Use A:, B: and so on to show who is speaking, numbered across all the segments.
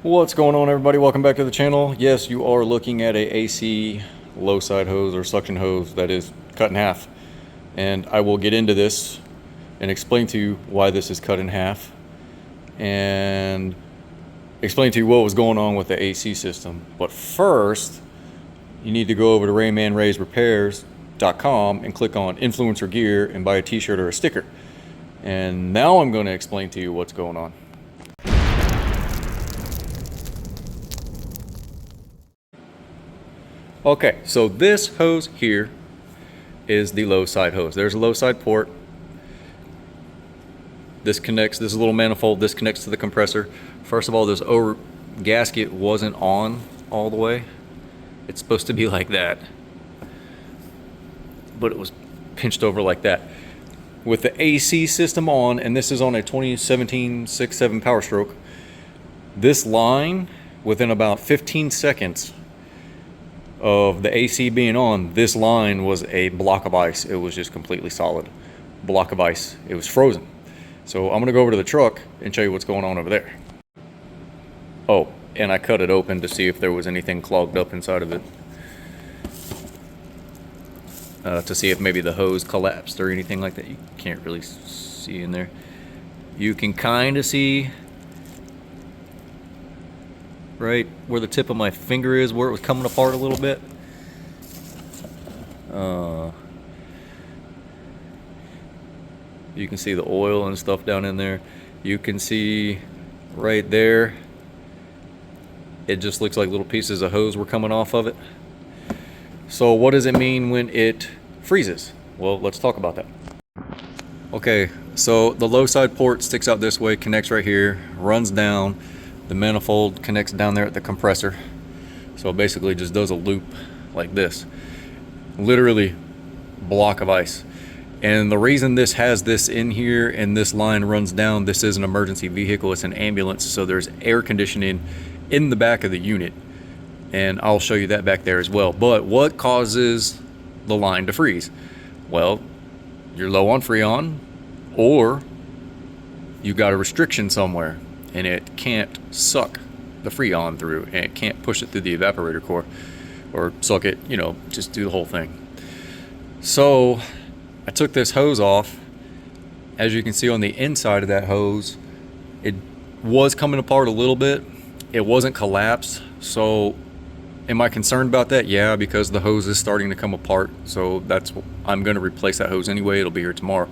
A: What's going on, everybody? Welcome back to the channel. Yes, you are looking at a AC low side hose or suction hose that is cut in half, and I will get into this and explain to you why this is cut in half and explain to you what was going on with the AC system. But first, you need to go over to RaymanRaysRepairs.com and click on Influencer Gear and buy a t-shirt or a sticker. And now I'm going to explain to you what's going on. Okay, so this hose here is the low side hose. There's a low side port. This connects, this is a little manifold, this connects to the compressor. First of all, this gasket wasn't on all the way. It's supposed to be like that, but it was pinched over like that. With the AC system on, and this is on a 2017 6.7 Power Stroke, this line, within about 15 seconds of the AC being on, this line was a block of ice. It was just completely solid block of ice. It was frozen. So I'm gonna go over to the truck and show you what's going on over there. Oh, and I cut it open to see if there was anything clogged up inside of it, to see if maybe the hose collapsed or anything like that. You can't really see in there. You can kind of see right where the tip of my finger is, where it was coming apart a little bit. You can see the oil and stuff down in there. You can see right there, it just looks like little pieces of hose were coming off of it. So what does it mean when it freezes? Well, let's talk about that. Okay, so the low side port sticks out this way, connects right here, runs down. The manifold connects down there at the compressor. So it basically just does a loop like this. Literally block of ice. And the reason this has this in here and this line runs down, this is an emergency vehicle, it's an ambulance, so there's air conditioning in the back of the unit. And I'll show you that back there as well. But what causes the line to freeze? Well, you're low on freon, or you got a restriction somewhere and it can't suck the freon through, and it can't push it through the evaporator core or suck it, you know, just do the whole thing. So I took this hose off. As you can see on the inside of that hose, it was coming apart a little bit. It wasn't collapsed. So am I concerned about that? Yeah, because the hose is starting to come apart. So I'm going to replace that hose anyway. It'll be here tomorrow.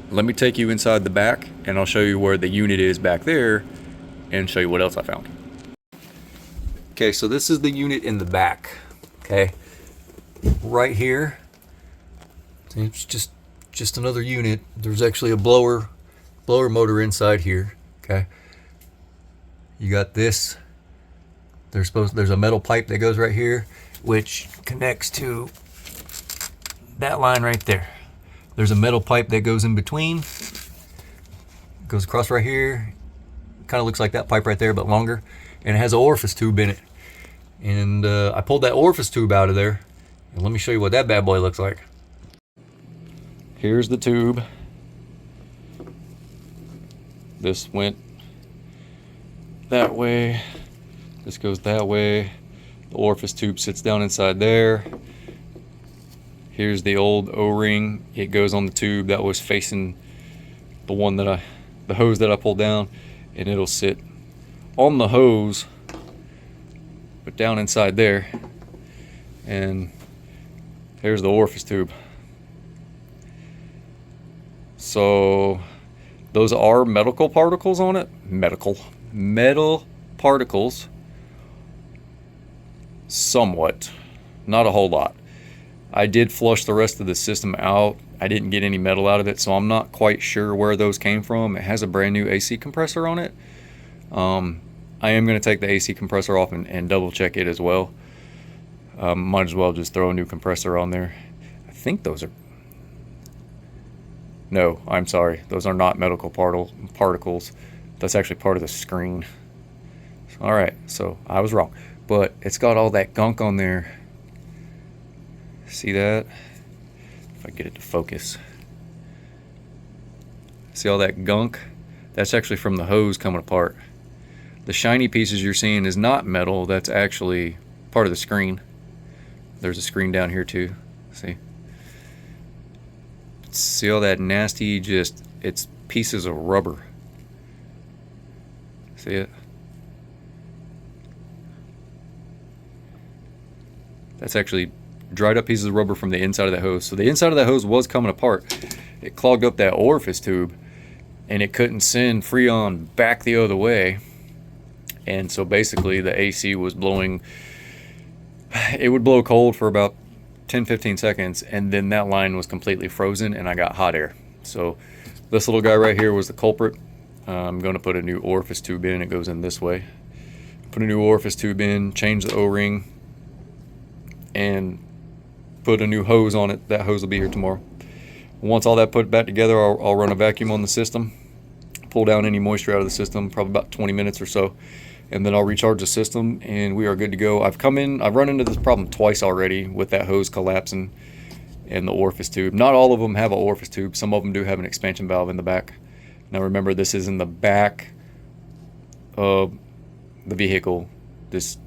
A: Let me take you inside the back and I'll show you where the unit is back there and show you what else I found. Okay, so this is the unit in the back. Okay, right here, it's just another unit. There's actually a blower motor inside here. Okay, you got this. There's a metal pipe that goes right here, which connects to that line right there. There's a metal pipe that goes in between, goes across right here. Kind of looks like that pipe right there, but longer, and it has an orifice tube in it. And I pulled that orifice tube out of there, and let me show you what that bad boy looks like. Here's the tube. This went that way. This goes that way. The orifice tube sits down inside there. Here's the old O-ring. It goes on the tube that was facing the hose that I pulled down, and it'll sit on the hose, but down inside there. And here's the orifice tube. So those are metal particles on it. Metal particles. Somewhat, not a whole lot. I did flush the rest of the system out. I didn't get any metal out of it, so I'm not quite sure where those came from. It has a brand new AC compressor on it. I am going to take the AC compressor off and double check it as well. Might as well just throw a new compressor on there. I think those are... No, I'm sorry. Those are not medical particles. That's actually part of the screen. All right, so I was wrong. But it's got all that gunk on there. See that? If I get it to focus. See all that gunk? That's actually from the hose coming apart. The shiny pieces you're seeing is not metal. That's actually part of the screen. There's a screen down here too. See all that nasty, just, it's pieces of rubber. See it? That's actually dried up pieces of rubber from the inside of that hose. So the inside of that hose was coming apart. It clogged up that orifice tube, and it couldn't send freon back the other way. And so basically the AC was blowing, it would blow cold for about 10-15 seconds, and then that line was completely frozen and I got hot air. So this little guy right here was the culprit. I'm going to put a new orifice tube in. It goes in this way. Put a new orifice tube in, change the O-ring, and put a new hose on it. That hose will be here tomorrow. Once all that put back together, I'll run a vacuum on the system, pull down any moisture out of the system, probably about 20 minutes or so, and then I'll recharge the system and we are good to go. I've run into this problem twice already with that hose collapsing and the orifice tube. Not all of them have an orifice tube. Some of them do have an expansion valve in the back. Now remember, this is in the back of the vehicle. This,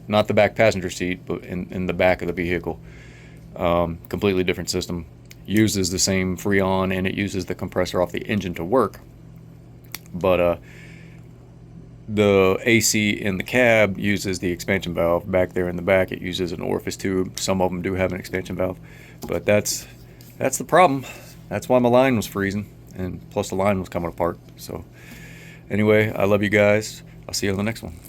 A: not the back passenger seat, but in the back of the vehicle. Completely different system. Uses the same freon, and it uses the compressor off the engine to work. But the AC in the cab uses the expansion valve. Back there in the back, it uses an orifice tube. Some of them do have an expansion valve, but that's the problem. That's why my line was freezing, and plus the line was coming apart. So anyway, I love you guys. I'll see you on the next one.